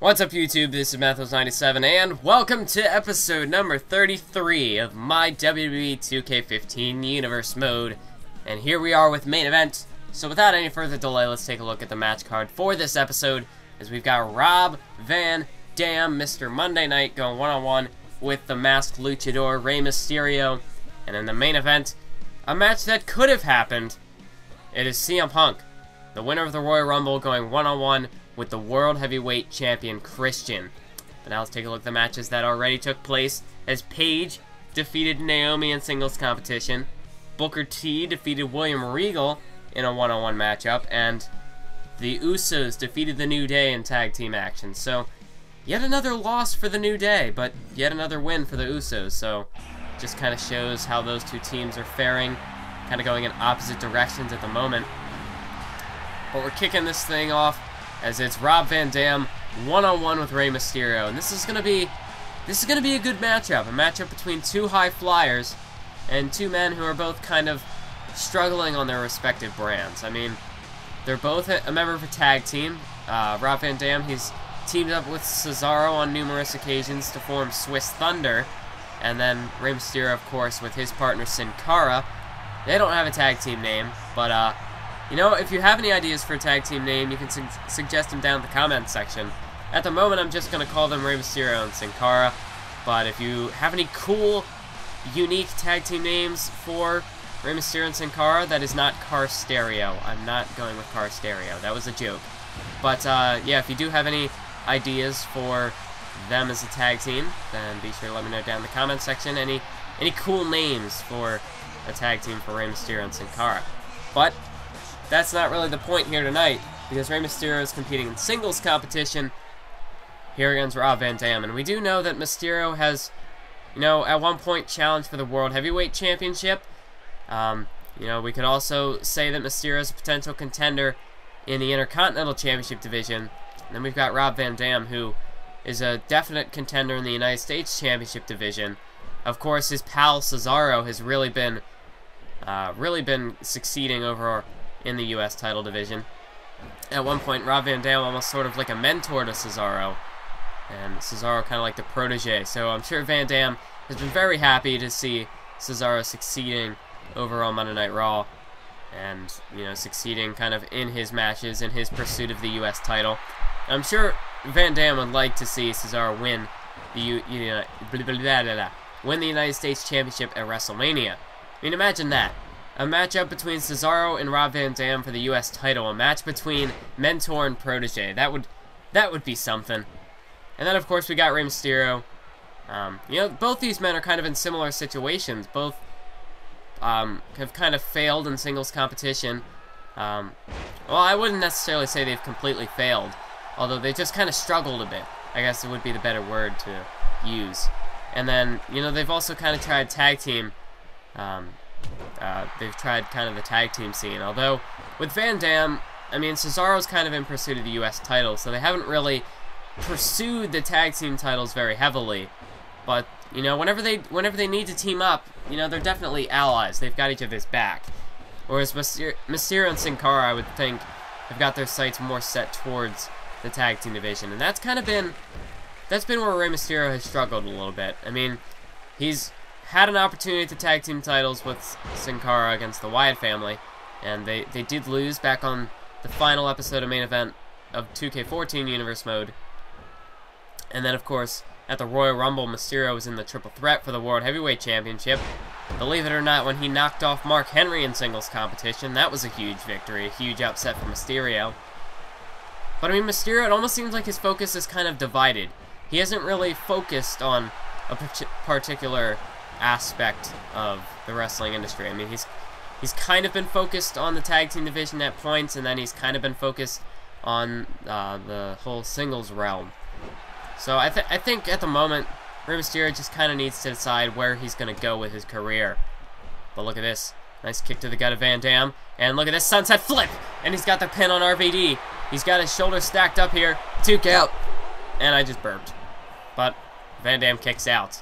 What's up, YouTube? This is Mathos97, and welcome to episode number 33 of my WWE 2K15 Universe Mode. And here we are with main event. So without any further delay, let's take a look at the match card for this episode, as we've got Rob Van Dam, Mr. Monday Night, going one-on-one with the masked luchador Rey Mysterio. And in the main event, a match that could have happened. It is CM Punk, the winner of the Royal Rumble, going one-on-one with the World Heavyweight Champion Christian. But now let's take a look at the matches that already took place, as Paige defeated Naomi in singles competition, Booker T defeated William Regal in a one-on-one matchup, and the Usos defeated the New Day in tag team action. So, yet another loss for the New Day, but yet another win for the Usos. So, just kind of shows how those two teams are faring, kind of going in opposite directions at the moment. But we're kicking this thing off as it's Rob Van Dam one-on-one with Rey Mysterio, and this is gonna be a good matchup, a matchup between two high flyers and two men who are both kind of struggling on their respective brands. I mean, they're both a member of a tag team. Rob Van Dam, he's teamed up with Cesaro on numerous occasions to form Swiss Thunder, and then Rey Mysterio, of course, with his partner Sin Cara. They don't have a tag team name, but you know, if you have any ideas for a tag team name, you can suggest them down in the comments section. At the moment, I'm just going to call them Rey Mysterio and Sin Cara. But if you have any cool, unique tag team names for Rey Mysterio and Sin Cara, that is not Car Stereo. I'm not going with Car Stereo. That was a joke. But, yeah, if you do have any ideas for them as a tag team, then be sure to let me know down in the comments section. Any cool names for a tag team for Rey Mysterio and Sin Cara. But that's not really the point here tonight, because Rey Mysterio is competing in singles competition here against Rob Van Dam. And we do know that Mysterio has, you know, at one point challenged for the World Heavyweight Championship. You know, we could also say that Mysterio is a potential contender in the Intercontinental Championship division. And then we've got Rob Van Dam, who is a definite contender in the United States Championship division. Of course, his pal Cesaro has really been succeeding over in the U.S. title division. At one point, Rob Van Dam almost sort of like a mentor to Cesaro, and Cesaro kind of like the protege. So I'm sure Van Dam has been very happy to see Cesaro succeeding over on Monday Night Raw, and, you know, succeeding kind of in his matches, in his pursuit of the U.S. title. I'm sure Van Dam would like to see Cesaro win the United States Championship at WrestleMania. I mean, imagine that. A matchup between Cesaro and Rob Van Dam for the U.S. title. A match between mentor and protege. That would be something. And then, of course, we got Rey Mysterio. You know, both these men are kind of in similar situations. Both have kind of failed in singles competition. Well, I wouldn't necessarily say they've completely failed, although they just kind of struggled a bit. I guess it would be the better word to use. And then, you know, they've also kind of tried tag team. They've tried kind of the tag team scene. Although, with Van Dam, I mean, Cesaro's kind of in pursuit of the U.S. title, so they haven't really pursued the tag team titles very heavily. But, you know, whenever they need to team up, you know, they're definitely allies. They've got each other's back. Whereas Mysterio and Sin Cara, I would think, have got their sights more set towards the tag team division. And that's been where Rey Mysterio has struggled a little bit. I mean, he's had an opportunity to tag team titles with Sin Cara against the Wyatt family, and they did lose back on the final episode of main event of 2K14 Universe Mode. And then, of course, at the Royal Rumble, Mysterio was in the triple threat for the World Heavyweight Championship. Believe it or not, when he knocked off Mark Henry in singles competition, that was a huge victory, a huge upset for Mysterio. But I mean, Mysterio, it almost seems like his focus is kind of divided. He hasn't really focused on a particular aspect of the wrestling industry. I mean, he's kind of been focused on the tag team division at points, and then he's kind of been focused on the whole singles realm. So I think at the moment, Rey Mysterio just kind of needs to decide where he's going to go with his career. But look at this. Nice kick to the gut of Van Dam. And look at this sunset flip! And he's got the pin on RVD. He's got his shoulders stacked up here. 2 count. And I just burped. But Van Dam kicks out.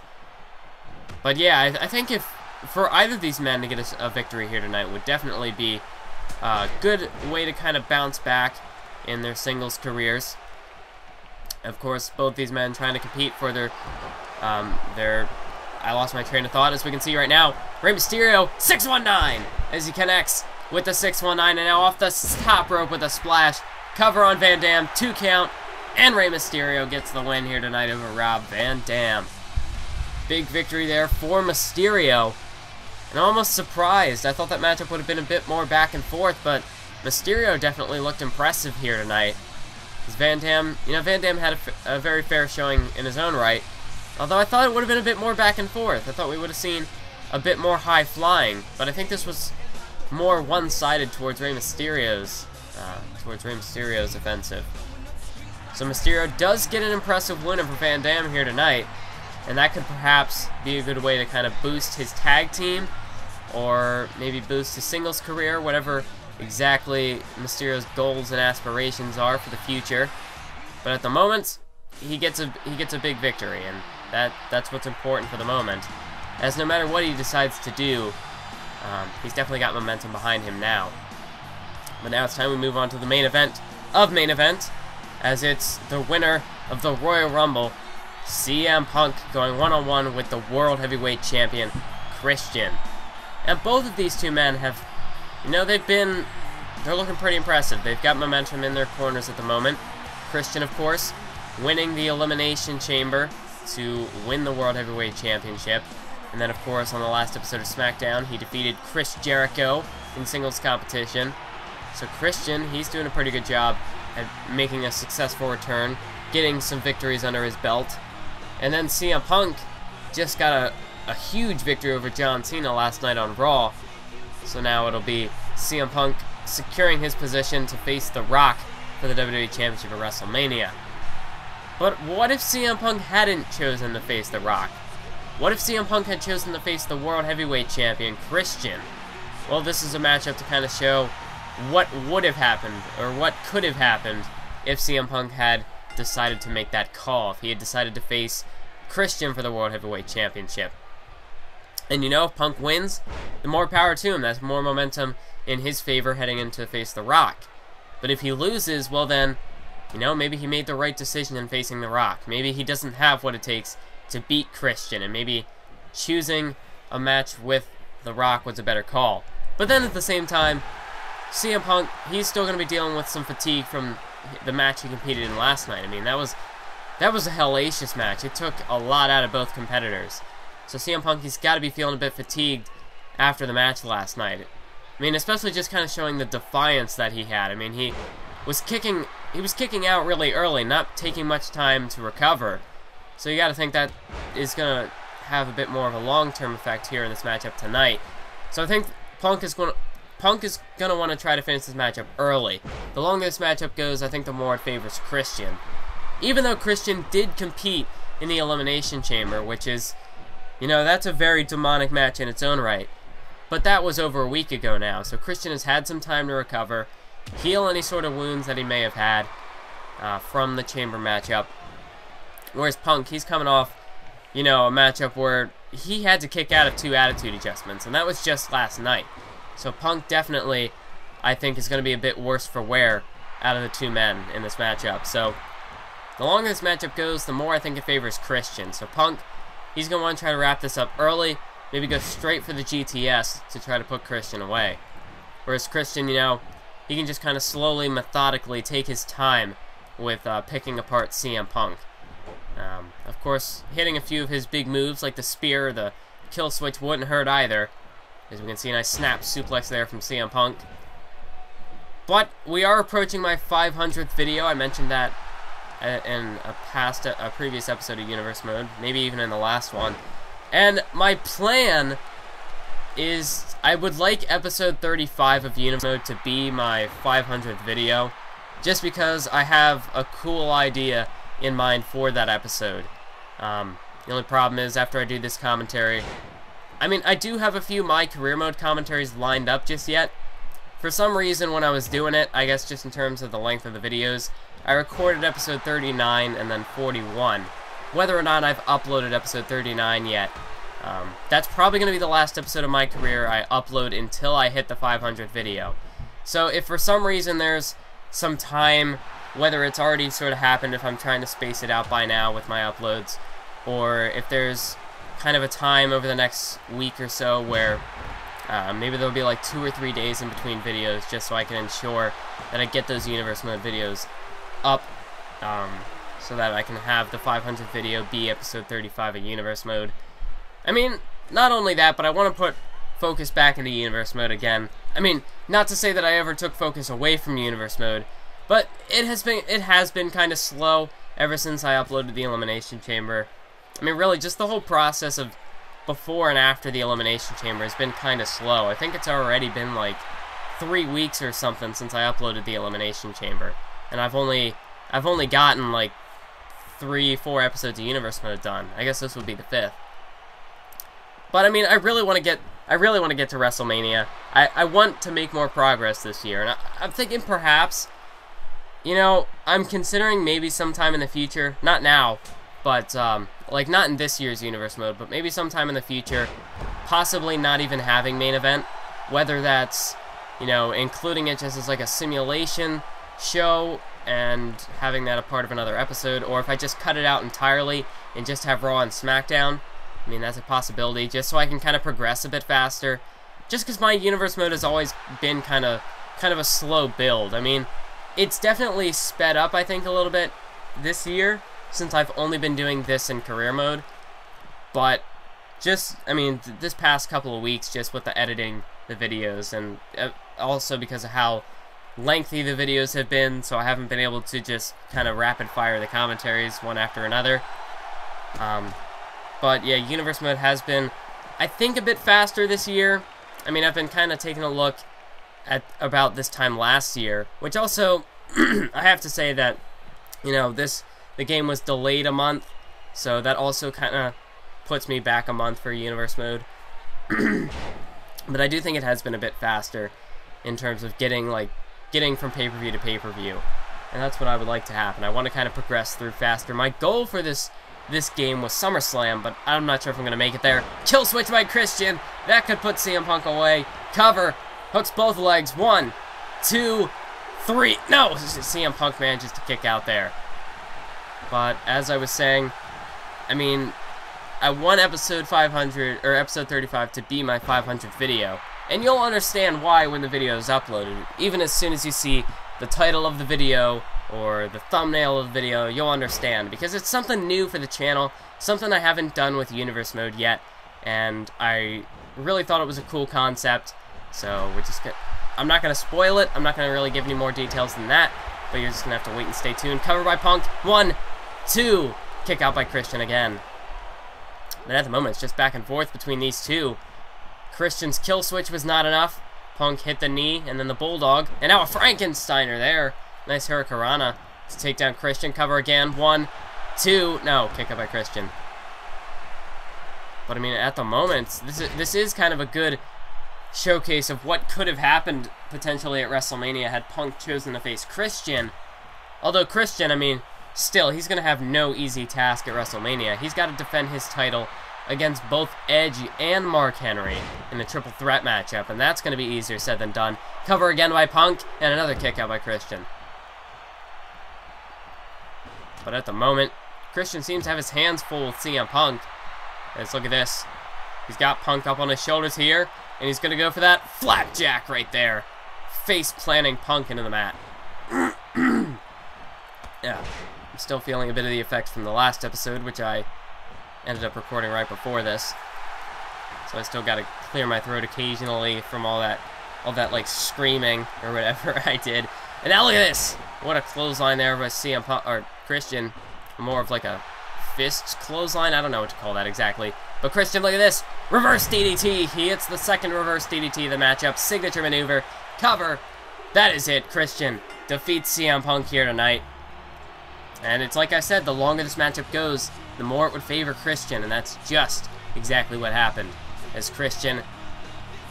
But yeah, I think if for either of these men to get a victory here tonight would definitely be a good way to kind of bounce back in their singles careers. Of course, both these men trying to compete for their I lost my train of thought, as we can see right now. Rey Mysterio, 619, as he connects with the 619, and now off the top rope with a splash. Cover on Van Dam, 2 count, and Rey Mysterio gets the win here tonight over Rob Van Dam. Big victory there for Mysterio. And I'm almost surprised. I thought that matchup would have been a bit more back and forth, but Mysterio definitely looked impressive here tonight. Because Van Dam, Van Dam had a very fair showing in his own right. Although I thought it would have been a bit more back and forth. I thought we would have seen a bit more high flying, but I think this was more one-sided towards Rey Mysterio's offensive. So Mysterio does get an impressive win over Van Dam here tonight, and that could perhaps be a good way to kind of boost his tag team, or maybe boost his singles career, whatever exactly Mysterio's goals and aspirations are for the future. But at the moment, he gets a big victory, and that's what's important for the moment. As no matter what he decides to do, he's definitely got momentum behind him now. But now it's time we move on to the main event of main event, as it's the winner of the Royal Rumble, CM Punk, going one-on-one with the World Heavyweight Champion, Christian. And both of these two men have, they're looking pretty impressive. They've got momentum in their corners at the moment. Christian, of course, winning the Elimination Chamber to win the World Heavyweight Championship. And then, of course, on the last episode of SmackDown, he defeated Chris Jericho in singles competition. So Christian, he's doing a pretty good job at making a successful return, getting some victories under his belt. And then CM Punk just got a huge victory over John Cena last night on Raw. So now it'll be CM Punk securing his position to face The Rock for the WWE Championship at WrestleMania. But what if CM Punk hadn't chosen to face The Rock? What if CM Punk had chosen to face the World Heavyweight Champion, Christian? Well, this is a matchup to kind of show what would have happened, or what could have happened, if CM Punk had decided to make that call, if he had decided to face Christian for the World Heavyweight Championship. And if Punk wins, the more power to him. That's more momentum in his favor heading into face The Rock. But if he loses, well then, maybe he made the right decision in facing The Rock. Maybe he doesn't have what it takes to beat Christian, and maybe choosing a match with The Rock was a better call. But then at the same time, CM Punk, he's still going to be dealing with some fatigue from the match he competed in last night. I mean, that was a hellacious match. It took a lot out of both competitors. So CM Punk, he's got to be feeling a bit fatigued after the match last night. I mean, especially just kind of showing the defiance that he had. I mean, he was kicking out really early, not taking much time to recover. So you got to think that is going to have a bit more of a long-term effect here in this matchup tonight. So I think Punk is going to want to try to finish this matchup early. The longer this matchup goes, I think the more it favors Christian. Even though Christian did compete in the Elimination Chamber, which is, that's a very demonic match in its own right. But that was over a week ago now, so Christian has had some time to recover, heal any sort of wounds that he may have had from the Chamber matchup. Whereas Punk, he's coming off, a matchup where he had to kick out of 2 attitude adjustments, and that was just last night. So Punk definitely, I think, is going to be a bit worse for wear out of the 2 men in this matchup. So the longer this matchup goes, the more I think it favors Christian. So Punk, he's going to want to try to wrap this up early, maybe go straight for the GTS to try to put Christian away. Whereas Christian, he can just kind of slowly, methodically take his time with picking apart CM Punk. Of course, hitting a few of his big moves like the spear or the kill switch wouldn't hurt either. As we can see, a nice snap suplex there from CM Punk. But we are approaching my 500th video. I mentioned that in a previous episode of Universe Mode, maybe even in the last one. And my plan is I would like episode 35 of Universe Mode to be my 500th video, just because I have a cool idea in mind for that episode. The only problem is, after I do this commentary, I do have a few My Career Mode commentaries lined up just yet. For some reason, when I was doing it, I guess just in terms of the length of the videos, I recorded episode 39 and then 41. Whether or not I've uploaded episode 39 yet, that's probably going to be the last episode of my career I upload until I hit the 500th video. So if for some reason there's some time whether it's already sort of happened if I'm trying to space it out by now with my uploads, or if there's kind of a time over the next week or so where maybe there'll be like 2 or 3 days in between videos, just so I can ensure that I get those Universe Mode videos up, so that I can have the 500th video be episode 35 of Universe Mode. I mean, not only that, but I want to put focus back into Universe Mode again. I mean, not to say that I ever took focus away from Universe Mode, but it has been kind of slow ever since I uploaded the Elimination Chamber. I mean, really, just the whole process of before and after the Elimination Chamber has been kind of slow. I think it's already been like 3 weeks or something since I uploaded the Elimination Chamber, and I've only gotten like 3-4 episodes of Universe Mode done. I guess this would be the 5th. But I mean, I really want to get to WrestleMania. I want to make more progress this year, and I'm thinking perhaps, you know, I'm considering maybe sometime in the future, not now, but like not in this year's Universe Mode, but maybe sometime in the future, possibly not even having main event, whether that's, you know, including it just as like a simulation show and having that a part of another episode, or if I just cut it out entirely and just have Raw and SmackDown. I mean, that's a possibility, just so I can kind of progress a bit faster, just because my Universe Mode has always been kind of a slow build. I mean, it's definitely sped up, I think, a little bit this year, since I've only been doing this in career mode, but just, I mean, this past couple of weeks, just with the editing the videos, and also because of how lengthy the videos have been, so I haven't been able to just kind of rapid fire the commentaries one after another. But yeah, Universe Mode has been, I think, a bit faster this year. I mean, I've been kind of taking a look at about this time last year, which also, I have to say that, you know, the game was delayed a month, so that also kind of puts me back a month for Universe Mode. But I do think it has been a bit faster in terms of getting from pay-per-view to pay-per-view, and that's what I would like to happen. I want to kind of progress through faster. My goal for this game was SummerSlam, but I'm not sure if I'm going to make it there. Kill switch by Christian. That could put CM Punk away. Cover. Hooks both legs. 1, 2, 3. No! CM Punk manages to kick out there. But as I was saying, I mean, I want episode 500, or episode 35 to be my 500th video. And you'll understand why when the video is uploaded. Even as soon as you see the title of the video or the thumbnail of the video, you'll understand, because it's something new for the channel, something I haven't done with Universe Mode yet, and I really thought it was a cool concept, so I'm not going to spoil it, I'm not going to really give any more details than that, but you're just going to have to wait and stay tuned. Cover by Punk, 1, 2, kick out by Christian again. But at the moment, it's just back and forth between these two. Christian's kill switch was not enough. Punk hit the knee, and then the Bulldog, and now a Frankensteiner there. Nice Hurricanrana to take down Christian. Cover again. 1, 2. No, kick out by Christian. But I mean, at the moment, this is kind of a good showcase of what could have happened potentially at WrestleMania had Punk chosen to face Christian. Although Christian, I mean, still, he's going to have no easy task at WrestleMania. He's got to defend his title against both Edge and Mark Henry in a triple threat matchup, and that's going to be easier said than done. Cover again by Punk, and another kick out by Christian. But at the moment, Christian seems to have his hands full with CM Punk. Let's look at this. He's got Punk up on his shoulders here, and he's going to go for that flapjack right there. Face planting Punk into the mat. Yeah, I'm still feeling a bit of the effects from the last episode, which I ended up recording right before this. So I still got to clear my throat occasionally from all that like screaming or whatever I did. And now look at this. What a clothesline there by CM Punk, or Christian. More of like a fist clothesline. I don't know what to call that exactly. But Christian, look at this. Reverse DDT. He hits the second reverse DDT of the matchup. Signature maneuver. Cover. That is it. Christian defeats CM Punk here tonight. And it's like I said, the longer this matchup goes, the more it would favor Christian. And that's just exactly what happened. As Christian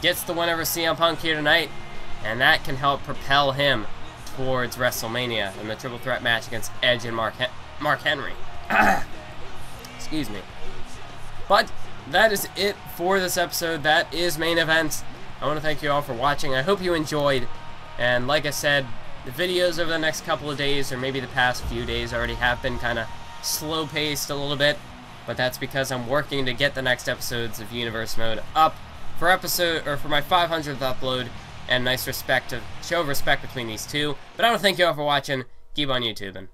gets the win over CM Punk here tonight. And that can help propel him towards WrestleMania in the triple threat match against Edge and Mark Henry. Excuse me. But that is it for this episode. That is main event. I want to thank you all for watching. I hope you enjoyed. And like I said, The videos over the next couple of days, or maybe the past few days, already have been kind of slow-paced a little bit, but that's because I'm working to get the next episodes of Universe Mode up for my 500th upload, and show of respect between these two. But I want to thank you all for watching. Keep on YouTubing.